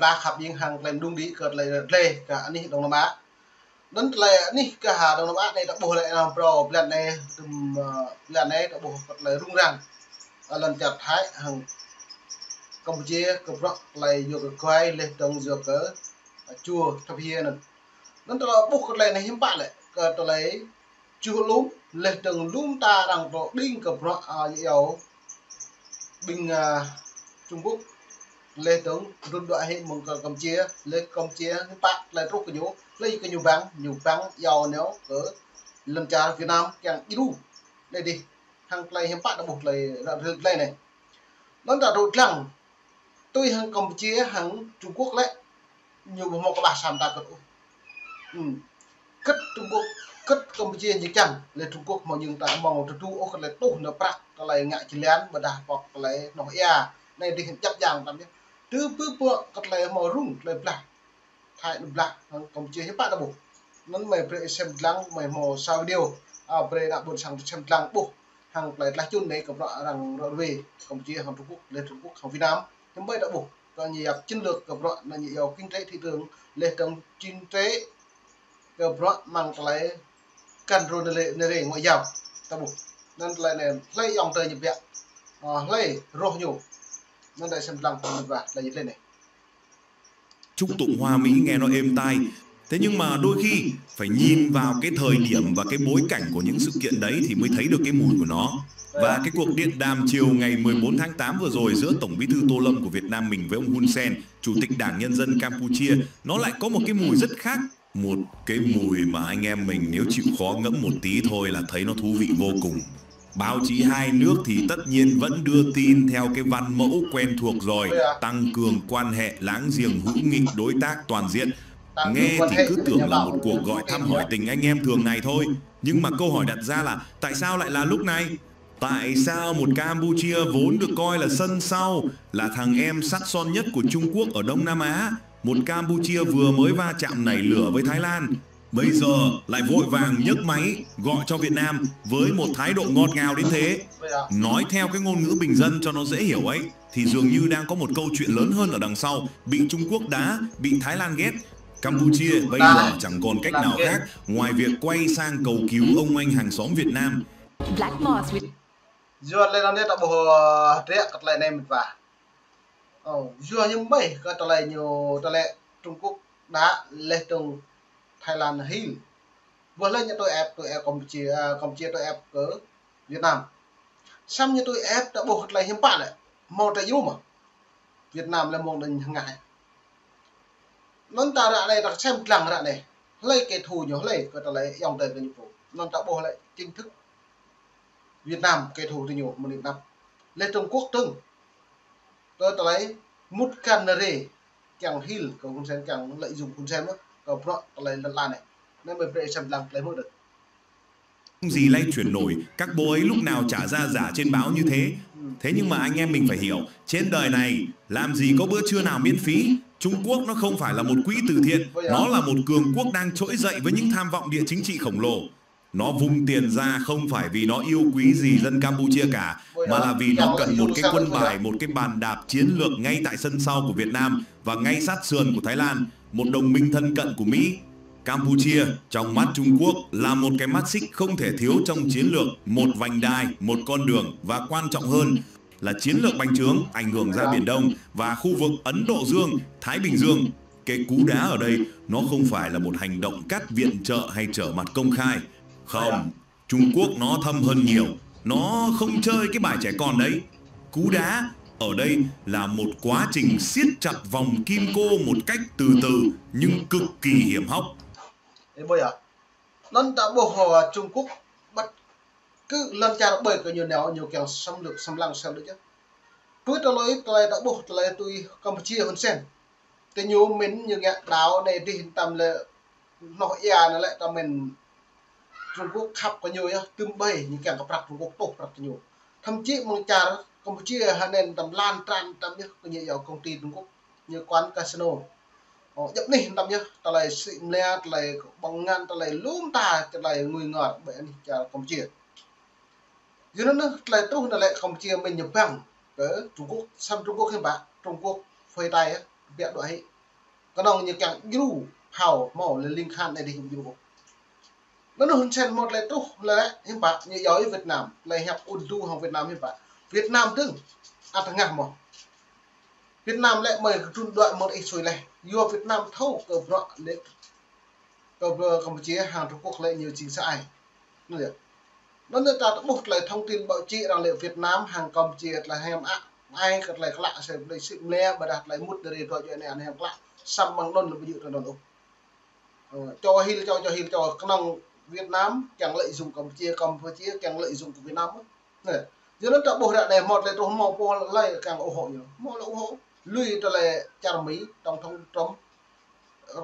cái ta khắp những hàng lên đung đi cợt lại lê cả anh ấy Đông Nam Á đến lại anh ấy cả hà Đông Nam Á này đã bù lại làm pro lần này đã bù lại rung răng lần chặt thái hàng Campuchia cập rộng lại vô cái quay lên tầng dừa cỡ chùa thập hiền nên tao bốc lại này hiếm bạn lại tao lấy chùa lúm lên tầng lúm ta đang có đinh cập rộng nhiều binh Trung Quốc lên tầng rút đoạn hiện một Campuchia lên Campuchia hiếm bạn lại rút cái nhũ lấy cái nhiều băng giàu nếu cỡ lần cha Việt Nam càng ít đủ đây đi hàng lại hiếm bạn đã bốc lại này nó đã đột lăng tôi hàng Campuchia hàng Trung Quốc lại nhiều một cái bà sản ta cất cất Trung Quốc cất Campuchia như chẳng lên Trung Quốc mà nhưng tại mong Trung Quốc có lại tốt nó bạc có lại ngại chỉ lén và đạt hoặc lại nó này thì chấp giang tạm nhé thứ có lại màu rung lại bạc thay được bạc Campuchia hết bạn đã buộc nó mày phải xem lăng mày màu sao điều về đã buồn sang xem lăng buộc hàng lại là chôn đấy cầm rõ rằng rồi về Campuchia hàng Trung Quốc lên Trung Quốc hàng Việt Nam nhưng bây đã buộc và nhiều chiến lược gặp rõ là nhiều kinh tế thị trường lên trong kinh tế gặp rõ mang lại cần rồi để ngoại giao ta buộc nên lại này lấy dòng tờ nhập viện lấy rô nhiều nên đây xem lăng của mình và là như thế này chúc tụng hoa mỹ nghe nó êm tai. Thế nhưng mà đôi khi phải nhìn vào cái thời điểm và cái bối cảnh của những sự kiện đấy thì mới thấy được cái mùi của nó. Và cái cuộc điện đàm chiều ngày 14 tháng 8 vừa rồi giữa Tổng Bí thư Tô Lâm của Việt Nam mình với ông Hun Sen, Chủ tịch Đảng Nhân dân Campuchia, nó lại có một cái mùi rất khác. Một cái mùi mà anh em mình nếu chịu khó ngẫm một tí thôi là thấy nó thú vị vô cùng. Báo chí hai nước thì tất nhiên vẫn đưa tin theo cái văn mẫu quen thuộc rồi, tăng cường quan hệ láng giềng hữu nghị đối tác toàn diện. Nghe thì cứ tưởng là một cuộc gọi thăm hỏi tình anh em thường ngày thôi. Nhưng mà câu hỏi đặt ra là tại sao lại là lúc này? Tại sao một Campuchia vốn được coi là sân sau, là thằng em sắt son nhất của Trung Quốc ở Đông Nam Á, một Campuchia vừa mới va chạm nảy lửa với Thái Lan, bây giờ lại vội vàng nhấc máy gọi cho Việt Nam với một thái độ ngọt ngào đến thế? Nói theo cái ngôn ngữ bình dân cho nó dễ hiểu ấy, thì dường như đang có một câu chuyện lớn hơn ở đằng sau. Bị Trung Quốc đá, bị Thái Lan ghét, Campuchia bây giờ chẳng còn cách nào khác ngoài việc quay sang cầu cứu ông anh hàng xóm Việt Nam. Dua lên nó đã bộ rẽ cắt lại này mình và dua nhưng mấy cái tờ lại nhiều tờ lại Trung Quốc đã lên trong Thái Lan Hill vừa lên như tôi ép Campuchia tôi ép cỡ Việt Nam xong như tôi ép đã bộ lại hiếm bạn này một tại mà Việt Nam là một đình ngại nó ta đã này đặt xem lằng ra này lấy cái thù nhỏ lấy cái tờ lại dòng tiền cái nhiệm vụ nó đã bộ lại chính thức Việt Nam kẻ thù thì nhiều một Việt Nam lên Trung Quốc từng tôi lấy một canary chẳng hill của con sen chẳng lợi dụng con sen nữa có pro lấy lần này nên mình phải xem làm lấy một được gì lay chuyển nổi các bố ấy lúc nào trả ra giả trên báo như thế. Thế nhưng mà anh em mình phải hiểu, trên đời này làm gì có bữa trưa nào miễn phí. Trung Quốc nó không phải là một quỹ từ thiện, nó là một cường quốc đang trỗi dậy với những tham vọng địa chính trị khổng lồ. Nó vung tiền ra không phải vì nó yêu quý gì dân Campuchia cả, mà là vì nó cần một cái quân bài, một cái bàn đạp chiến lược ngay tại sân sau của Việt Nam và ngay sát sườn của Thái Lan, một đồng minh thân cận của Mỹ. Campuchia trong mắt Trung Quốc là một cái mắt xích không thể thiếu trong chiến lược, một vành đai, một con đường và quan trọng hơn là chiến lược bành trướng ảnh hưởng ra Biển Đông và khu vực Ấn Độ Dương, Thái Bình Dương. Cái cú đá ở đây nó không phải là một hành động cắt viện trợ hay trở mặt công khai. Không, Trung Quốc nó thâm hơn nhiều. Nó không chơi cái bài trẻ con đấy. Cú đá ở đây là một quá trình siết chặt vòng kim cô một cách từ từ nhưng cực kỳ hiểm hóc. Bây giờ nó đã buộc Trung Quốc bắt cứ lần cha nó bởi cái nhiều kiểu xâm lược xâm lăng sao được chứ. Tôi đã buộc tôi Campuchia Hun Sen. Tôi nhớ mình như nghe đáo này thì tầm là nó nó lại tầm mình Trung Quốc khắp có nhiều á, tương bày những kẻ gặp Trung Quốc tốt rất nhiều. Thậm chí một cha Campuchia hay nên tầm lan tràn tầm như có nhiều công ty Trung Quốc như quán casino. Dập này tầm như ta lại xịn le, ta lại bằng ngăn, ta lại lúm ta, ta lại người ngọt bởi anh cha Campuchia. Dưới nó lại tốt là lại Campuchia mình nhập bằng cái Trung Quốc, xăm Trung Quốc thêm bạn, Trung Quốc phơi tay á, vẹn đội ấy cái đồng như càng yêu hào màu lên linh khan này thì không yêu nó hơn chân một lại tu là hiện tại như giáo Việt Nam lại hẹp ôn tu học Việt Nam hiện tại Việt Nam tức thằng ngạc mà Việt Nam lại mời trung đội một ít xuôi này vô Việt Nam thâu cờ rọ để cờ Campuchia hàng Trung Quốc lại nhiều chính sai nữa nó nên ta buộc lại thông tin báo chí rằng liệu Việt Nam hàng Campuchia là hem ai cái lại lạ sẽ lấy sự le và đặt lại một đời rồi chuyện này anh em lạ xăm bằng đôn là ví dụ là đồn cho cái năng Việt Nam chẳng lợi dụng Campuchia chẳng lợi dụng của Việt Nam này giờ nó tạo bộ này một là tôi mong po lại càng ủng hộ nhiều một là ủng hộ lui cho là cha Mỹ trong thông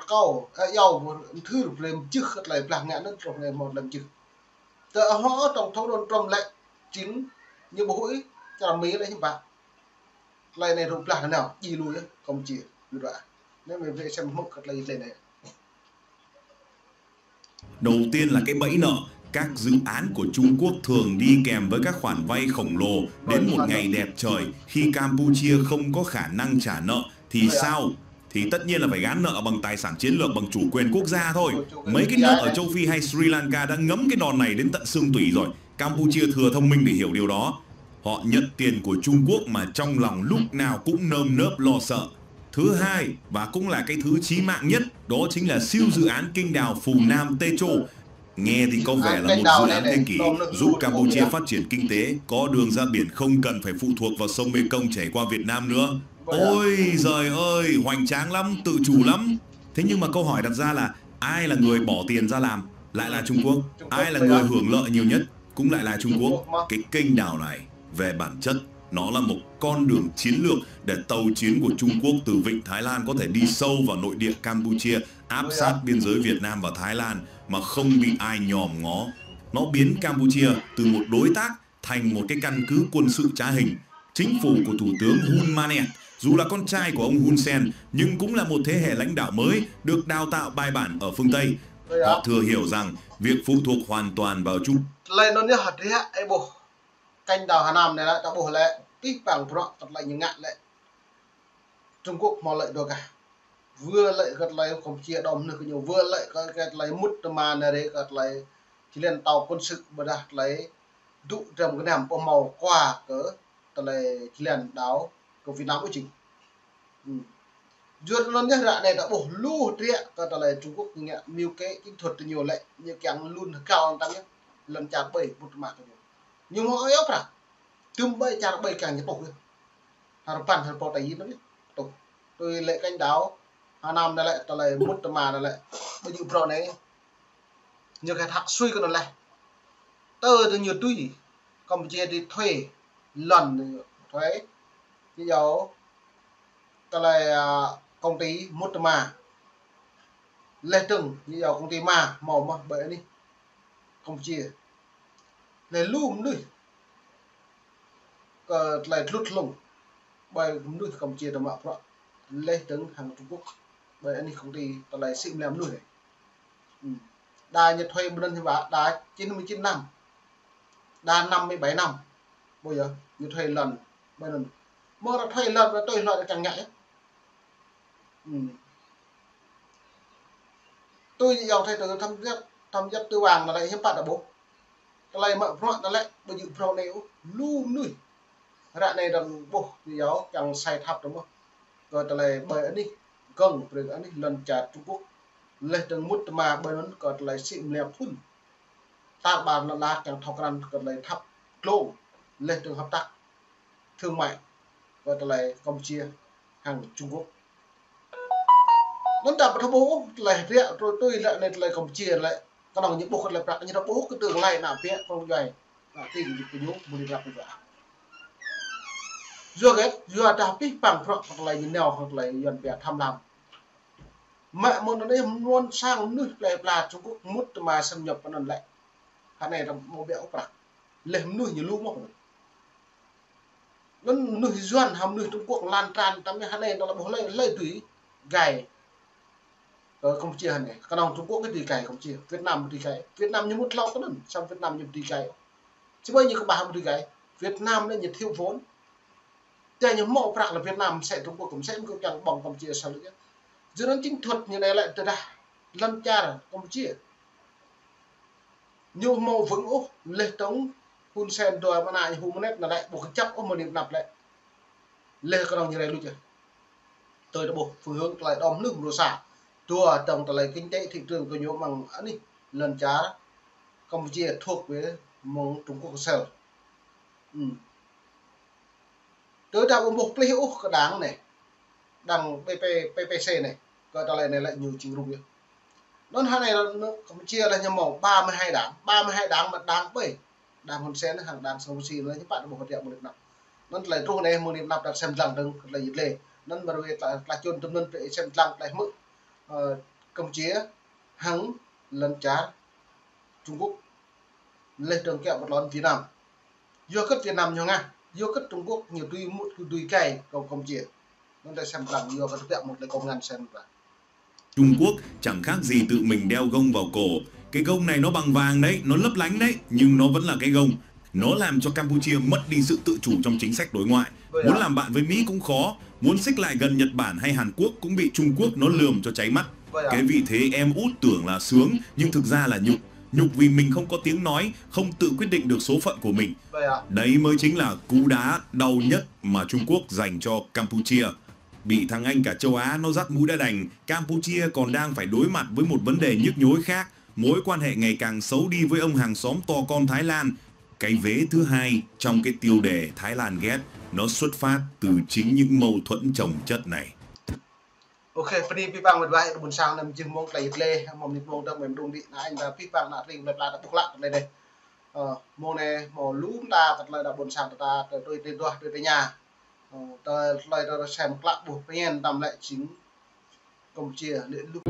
câu dầu thứ làm trước lại làm ngã nó trong này một lần trước tự họ trong thông đồn trong lại chính như bộ hũi cha Mỹ đấy như bạn lại này rụp là nào gì lui Campuchia như vậy nếu mình về xem một cái này này đầu tiên là cái bẫy nợ. Các dự án của Trung Quốc thường đi kèm với các khoản vay khổng lồ. Đến một ngày đẹp trời, khi Campuchia không có khả năng trả nợ thì sao? Thì tất nhiên là phải gán nợ bằng tài sản chiến lược, bằng chủ quyền quốc gia thôi. Mấy cái nước ở châu Phi hay Sri Lanka đã ngấm cái đòn này đến tận xương tủy rồi. Campuchia thừa thông minh để hiểu điều đó. Họ nhận tiền của Trung Quốc mà trong lòng lúc nào cũng nơm nớp lo sợ. Thứ hai, và cũng là cái thứ chí mạng nhất, đó chính là siêu dự án kênh đào Phù Nam Techo. Nghe thì có vẻ là một dự án thế kỷ giúp Campuchia phát triển kinh tế, có đường ra biển không cần phải phụ thuộc vào sông Mekong chảy qua Việt Nam nữa. Ôi giời ơi, hoành tráng lắm, tự chủ lắm. Thế nhưng mà câu hỏi đặt ra là ai là người bỏ tiền ra làm? Lại là Trung Quốc. Ai là người hưởng lợi nhiều nhất? Cũng lại là Trung Quốc. Cái kênh đào này về bản chất nó là một con đường chiến lược để tàu chiến của Trung Quốc từ vịnh Thái Lan có thể đi sâu vào nội địa Campuchia, áp sát biên giới Việt Nam và Thái Lan mà không bị ai nhòm ngó. Nó biến Campuchia từ một đối tác thành một cái căn cứ quân sự trá hình. Chính phủ của Thủ tướng Hun Manet, dù là con trai của ông Hun Sen, nhưng cũng là một thế hệ lãnh đạo mới được đào tạo bài bản ở phương Tây. Họ thừa hiểu rằng việc phụ thuộc hoàn toàn vào Trung lên nó như hạt đấy ấy bộ canh đào Hà Nam này là đã bộ lại ít bằng pro tập lại những ngạn lại Trung Quốc mà lợi được cả vừa lợi gật lại không chia đồng được nhiều vừa lợi gật lại mút mà này đấy gật lại chỉ lên tàu quân sự mà đặt lấy dụ trong cái nằm màu qua cỡ tập lại chỉ lên đáo của Việt Nam của chính duyệt nó nhất là này đã bổ lưu triệt tập lại Trung Quốc như nghe nhiều cái kỹ thuật nhiều lệ như càng luôn cao tăng nhé lần chạm bảy một mạng nhưng mà yếu ra tương bay chạm bảy càng như tổ luôn hàng phần hàng bộ tài nó biết tổ tôi lệ canh đáo Hà Nam này lại tập lại một mà này lại bây giờ pro này như cái thạc suy của nó này tơ từ nhiều tuy Campuchia đi thuê lần thuế bây giờ tập lại công ty một mà lệ từng bây giờ công ty mà màu mà bởi đi Campuchia này luôn nuôi lại lút lùng bởi nuôi Campuchia đồng bạc lệ từng hàng Trung Quốc bởi anh công ty lại xịn làm nuôi này đa Nhật thuê bên thì bà đa 99 năm đa 57 năm bây giờ Nhật thuê lần bây giờ mà đã thuê lần và tôi loại càng nhạy tôi giàu thay từ thăm dấp tư vàng là lại hiếm bạn ở bố cái này mà nó lại bây giờ pro này luôn nuôi rạ này đằng bố thì giáo càng sai thập đúng không rồi cái này bởi anh đi cần rồi anh đi lần trả Trung Quốc lên từng mút mà bởi nó còn lại xịn lẹp phun ta bàn là càng thọc răn còn lại thập lô lên từng hợp tác thương mại và cái này Campuchia hàng Trung Quốc nó đập vào bố lại rẽ rồi tôi lại lên lại Campuchia lại cái nào những bộ phận lại bạc như nó bố cái tường lại nào phía không dài là tìm được cái nhú một đi gặp được vừa đạp biết bằng hoặc là như nào hoặc là dần bè tham lam mẹ muốn nó đây muốn sang nước lại là Trung Quốc mút mà xâm nhập vào lại cái này là một béo bạc lên nuôi như lú mốc nó nuôi doan hàm nuôi Trung Quốc lan tràn tắm cái này nó là bố lấy tùy gài ở Campuchia này cái nào Trung Quốc cái tùy cày Campuchia Việt Nam tùy cày Việt Nam như một lâu cái xong Việt Nam như tùy cày chứ bây giờ các bà không tùy cày Việt Nam nên nhiệt thiếu vốn แต่ยังmộ bạc là Việt Nam sẽ Trung Quốc cũng sẽ có chẳng bằng Campuchia sao nữa cho nên chính thuật như này lại từ đây lần cha là Campuchia nhiều mộ vững úc lê tống Hun Sen đòi mà này Hun Manet là lại buộc chấp ông một niệm nạp lại lê cái đồng như này luôn chưa tôi đã buộc phương hướng lại đom nước đồ xả tua tổng lại kinh tế thị trường của nhau bằng anh đi lần trả Campuchia thuộc với mong Trung Quốc sờ tôi đã có một cái hữu cái đáng này đằng PPC này coi ta lại nhiều chữ rung nó hai này nó Campuchia là nhầm màu 32 đảng mà đảng 7 đảng Hun Sen hàng đảng Campuchia nó những bạn một hoạt một điểm nạp nó lại trung này một điểm nạp đặt xem rằng đừng là gì lệ nó mà về là chôn tâm nên để xem rằng lại mức Campuchia hắng lần trả Trung Quốc lên trường kẹo một lon Việt Nam vô cất Việt Nam nhau nga vô cất Trung Quốc nhiều tuy cày cầu Campuchia nó lại xem rằng vô cất kẹo một lấy công ngàn xem và Trung Quốc chẳng khác gì tự mình đeo gông vào cổ. Cái gông này nó bằng vàng đấy, nó lấp lánh đấy, nhưng nó vẫn là cái gông. Nó làm cho Campuchia mất đi sự tự chủ trong chính sách đối ngoại. Muốn làm bạn với Mỹ cũng khó, muốn xích lại gần Nhật Bản hay Hàn Quốc cũng bị Trung Quốc nó lườm cho cháy mắt. Cái vị thế em út tưởng là sướng, nhưng thực ra là nhục. Nhục vì mình không có tiếng nói, không tự quyết định được số phận của mình. Đấy mới chính là cú đá đau nhất mà Trung Quốc dành cho Campuchia. Bị thằng Anh cả châu Á nó dắt mũi đã đành, Campuchia còn đang phải đối mặt với một vấn đề nhức nhối khác. Mối quan hệ ngày càng xấu đi với ông hàng xóm to con Thái Lan. Cái vế thứ hai trong cái tiêu đề Thái Lan ghét, nó xuất phát từ chính những mâu thuẫn chồng chất này. Ok, phần đi phi bằng một vài buồn sang nằm chừng mong lấy lê, mong nhịp mong đông em đông đi anh là phi bằng là rình là buộc lại đây đây. Mong này mong lú ta thật là buồn sang ta tôi tới nhà. Tôi lại xem lại buộc nhiên tầm lại chính Campuchia luyện lúc